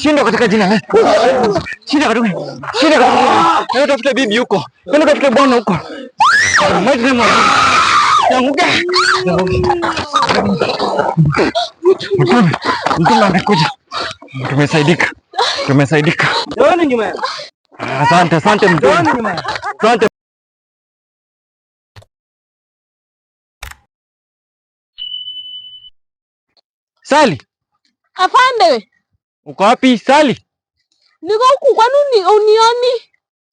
Shindwa katika jina la Yesu. Shindwa katika. Leo tafuta bibi huko. Leo tafuta bwana huko. Mighty name of Jesus. Mtume amekuja. Tumesaidika. Njooni nyuma. Asante mtume. Njooni nyuma. Asante. Sali. Afande. Uko wapi Sali? Niko huku, kwani unioni?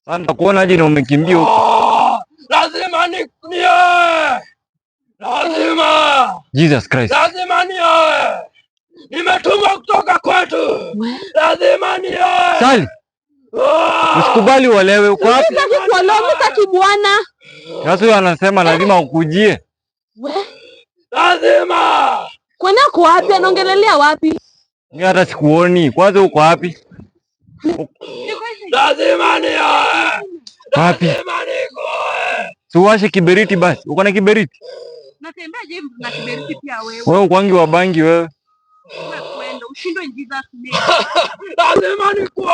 Sasa kuona aje na umekimbia huko. Lazima niye. Lazima. Jesus Christ. Lazima niye. Nimetumwa kutoka kwetu. Lazima niye. Sali. Usikubali uolewe. Uko wapi? Sitaki kuolewa, sitaki bwana. Sasa huyo anasema lazima ukujie. Lazima. Kwani uko wapi? Anaongelelea wapi? Mimi hata sikuoni. Kwanza uko wapi? Lazima niye. Wapi? Lazima nikoe. Suwashe kiberiti basi. Uko na kiberiti? Natembea je na kiberiti pia wewe? Wewe ukwangi wa bangi wewe. Wewe kwenda ushindwe Jesus name. Lazima nikoe.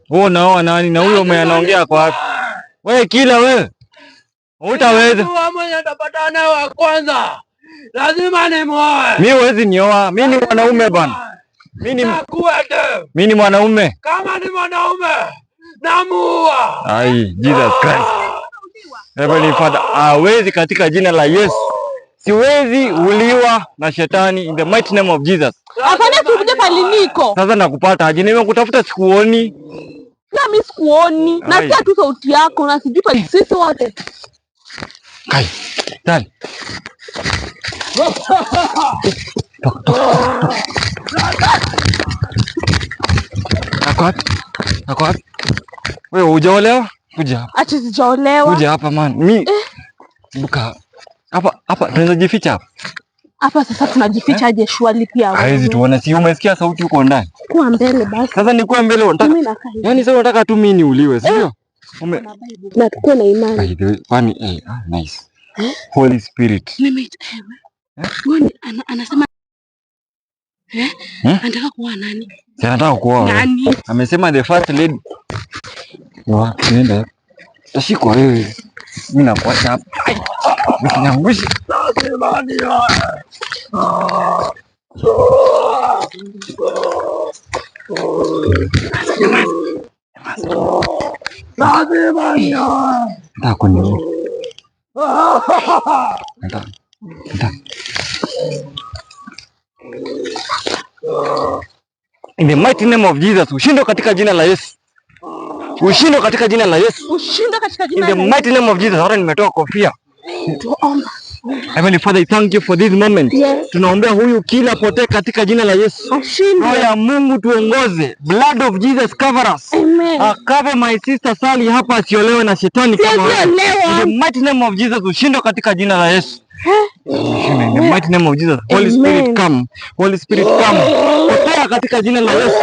Wewe unaoa nani na huyo anaongea kwa wapi? Wewe kila wewe. Utaweza. Wewe mwenye utapata naye wa kwanza. Lazima nimoe. Mimi huwezi nioa. Mimi ni mwanaume bwana. Mimi ni mwanaume. Kama ni mwanaume namuua. Ai, Jesus Christ. Heavenly Father, hawezi katika jina la Yesu. Siwezi uliwa na shetani in the mighty name of Jesus. Afande tukuje pale niko. Sasa nakupata aje? Nimekutafuta sikuoni. Na mimi sikuoni. Nasikia tu sauti yako na sijui pale sisi wote. Kai. Tani. Akot. Wewe hujaolewa? Kuja hapa. Ati sijaolewa. Kuja hapa man. Mimi buka. Hapa tunaweza jificha hapa. Hapa sasa tunajificha aje shwali pia wewe. Haizi tuone, si umesikia sauti huko ndani. Kuwa mbele basi. Sasa ni kuwa mbele unataka. Yaani sasa unataka tu mimi niuliwe, sio? Na tukue na imani. Kwani nice. Holy Spirit. Anasema anataka kuoa nani? Si anataka kuoa. Nani? Amesema the first lady. Nenda. Tashikwa wewe. Mimi nakuacha hapa. Nikinyangusha. Lazima niye. Lazima niye. Nataka kuniua. Nataka. In the mighty name of Jesus, ushindwe katika jina la Yesu. Ushindwe katika jina la Yesu. Ushindwe katika jina la Yesu. In the mighty name of Jesus, hata nimetoa kofia. Tuomba. Heavenly Father, thank you for this moment. Yes. Tunaombea huyu kila potee katika jina la Yesu. Roho ya Mungu tuongoze. Blood of Jesus cover us. Amen. Cover my sister Sally hapa asiolewe na shetani kama wewe. In the mighty name of Jesus, ushindwe katika jina la Yesu. In the mighty name of Jesus, Holy Spirit come. Holy Spirit come. Potea katika jina la Yesu.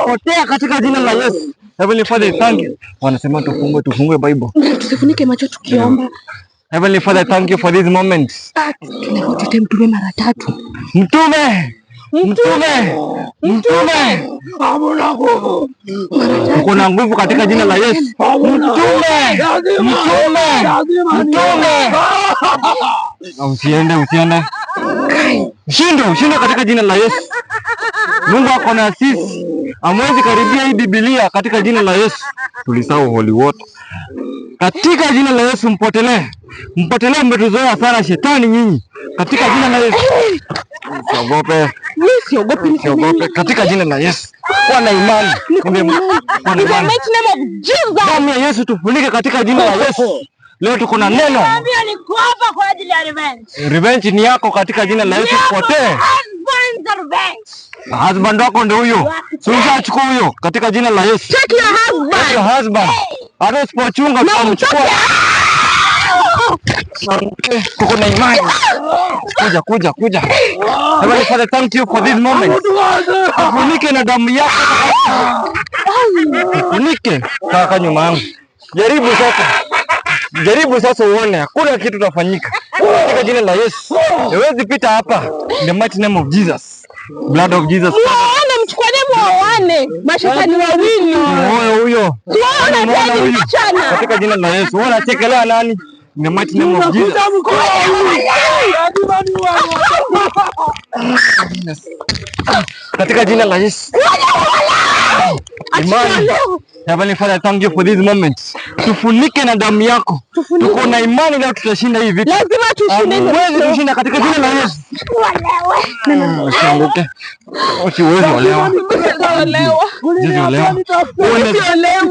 Potea katika jina la Yesu. Heavenly Father, thank you. Wanasema tufungue Bible. Tusifunike macho tukiomba. Heavenly Father, thank you for this moment. Tunataka mtume mara 3. Mtume. Hamuna nguvu. Uko na nguvu katika jina la Yesu. Mtume. Usiende. Ushindwe katika jina la Yesu. Mungu ako na sisi. Hamwezi karibia hii Biblia katika jina la Yesu. Tulisahau holy water. Katika jina la Yesu mpotelee. Mmetuzoea sana shetani nyinyi. Katika jina la Yesu. Usiogope. Katika jina la Yesu. Kuwa na imani. Damu ya Yesu tufunike katika jina la Yesu. Leo tuko na neno. Niko hapa kwa ajili ya revenge. Revenge ni yako katika jina la Yesu potee. Husband wako ndio huyo. Usachukua huyo katika jina la Yesu. Take your husband. Hata usipochunga tutamchukua. Tuko na imani. Kuja. Heavenly Father, thank you for this moment. Funike na damu yako. Funike kaka nyuma yangu. Jaribu sasa uone hakuna kitu kitafanyika. Katika jina la Yesu. Huwezi pita hapa. In the mighty name of Jesus. Blood of Jesus. Muone mchukuane muone. Mashetani wawili. Moyo huyo. Muone tena mchana. Katika jina la Yesu. Wewe unachekelea nani? In the mighty name of Jesus. Katika jina la Yesu. Imani. Heavenly Father, thank you for this moment. Tufunike na damu yako. Tuko na imani leo tutashinda hii vita. Lazima tushinde. Wewe tushinda katika jina la Yesu. Usianguke. Usiweze olewa.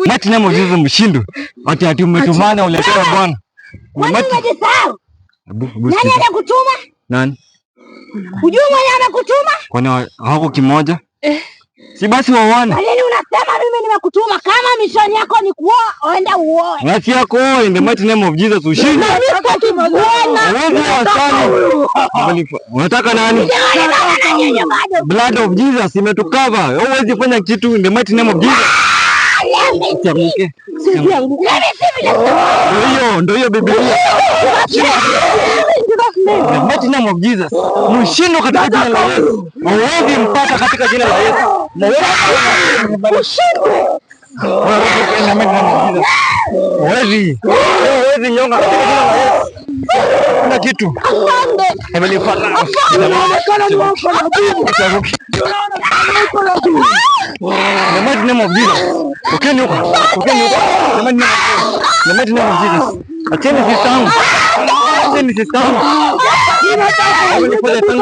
Mighty name of Jesus mshindo. Ati umetumana uletewa Bwana. Nani anakutuma? Nani? Hujui mwenye anakutuma? Kwani hawako kimoja? Si basi waone. Kwa nini unasema mimi nimekutuma? Kama mishoni yako ni kuoa, oenda uoe. Nasi yako in the mighty name of Jesus ushinde. Unataka nani? Blood of Jesus imetukava. Huwezi fanya kitu in the mighty name of Jesus. Usianguke. Ndio hiyo Biblia. The mighty name of Jesus. Mshindo katika jina la Yesu. Huwezi mpata katika jina la Yesu. Huwezi nyonga katika jina la Yesu. Kuna kitu. Heavenly Father. The mighty name of Jesus. Tokeni huko. The mighty name of Jesus. Acheni sistangu. Thank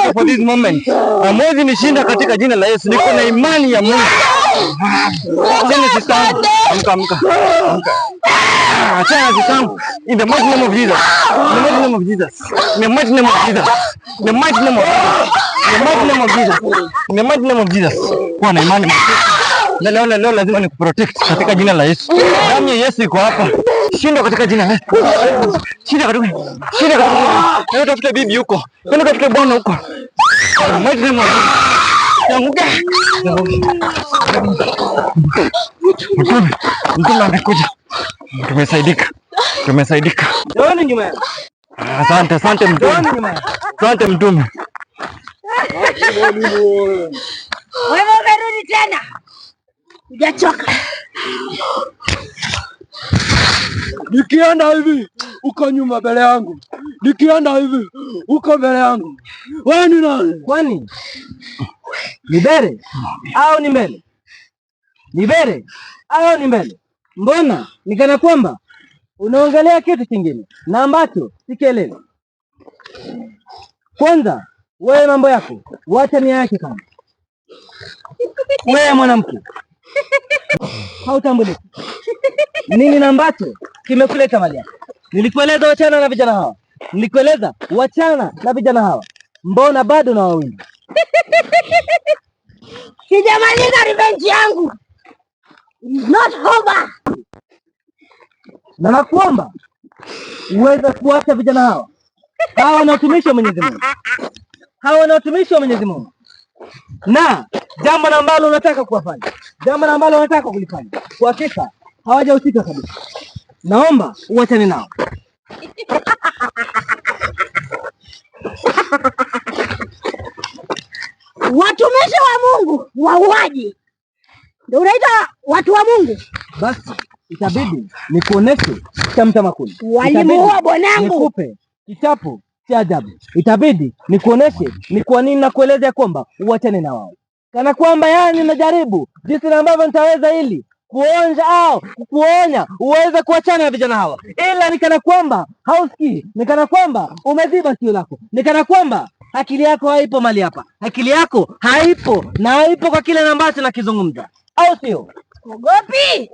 you for this moment. Mwezi nishinda katika jina la Yesu. Niko na imani ya Mungu. Acheni sistangu. Amka. Acheni sistangu. In the mighty name of Jesus. In the mighty name of Jesus. In the mighty name of Jesus. In the mighty name of Jesus. In the mighty name of Jesus. In the mighty name of Jesus. Kuwa na imani. Na leo lazima nikuprotect katika jina la Yesu. Damu ya Yesu iko hapa. Shinda katika jina la Yesu. Shinda katika. Leo tafuta bibi huko. Nenda katika bwana huko. Mighty name of Jesus. Yanguka. Mtume amekuja. Tumesaidika. Ndio nyuma. Asante mtume. Asante mtume. Wewe umerudi tena. Hujachoka. Nikienda hivi uko nyuma mbele yangu. Nikienda hivi uko mbele yangu. Wewe ni nani? Kwani ni bere au ni mbele? Ni bere au ni mbele? Mbona nikana kwamba unaongelea kitu kingine na ambacho sikielewi. Kwanza wewe mambo yako wacha ni yake kama wewe mwanamke hautambuliki nini na ambacho kimekuleta mali yako. Nilikueleza wachana na vijana hawa, nilikueleza wachana na vijana hawa, mbona bado na wawinda? Sijamaliza revenge yangu. Not over. Na nakuomba uweze kuacha vijana hawa. Hawa na utumishi wa Mwenyezi Mungu. Hawa na utumishi wa Mwenyezi Mungu. Na jambo ambalo unataka kuwafanya, jambo ambalo unataka kulifanya, kwa hakika hawajahusika kabisa. Naomba uachane nao. Watumishi wa Mungu wauaji ndio unaita watu wa Mungu? Basi itabidi nikuoneshe chamtama kuni. Walimuua bwanangu. Nikupe kichapo cha ajabu. Itabidi nikuoneshe ni kwa nini nakueleza kwamba uachane na wao. Kana kwamba yani najaribu jinsi ambavyo nitaweza ili kuonja au kukuonya uweze kuachana na vijana hawa, ila nikana kwamba hausikii, nikana kwamba umeziba sikio lako, nikana kwamba akili yako haipo mali hapa, akili yako haipo na haipo kwa kile ambacho nakizungumza, au sio? Ogopi?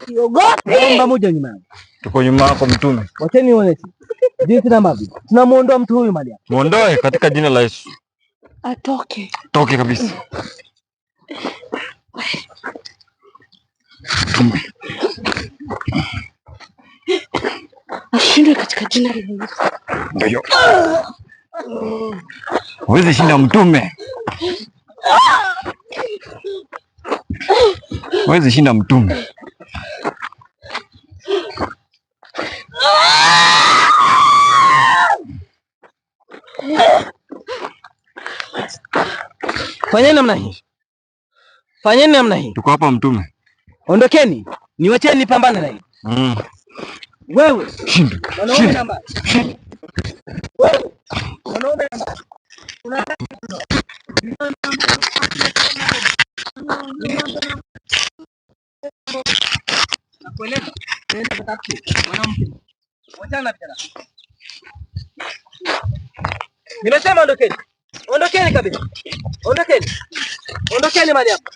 Siogopi. Naomba moja nyuma yangu. Tuko nyuma yako mtume. Wacheni nionyeshe jinsi ambavyo tunamuondoa mtu huyu mali hapa. Muondoe katika jina la Yesu. Atoke. Toke kabisa. Ashindwe katika jina la Yesu. Ndio. Huwezi shinda mtume. Huwezi shinda mtume. Fanyeni namna hii. Fanyeni namna hii. Tuko hapa Mtume. Ondokeni. Niwacheni nipambane na hii. Wewe. Shinda. Wanaume namba. Wewe. Wanaume namba. Nakueleza. Nenda katafute mwanamke. Wachana na vijana. Nimesema ondokeni. Ondokeni kabisa. Ondokeni. Ondokeni mali hapa.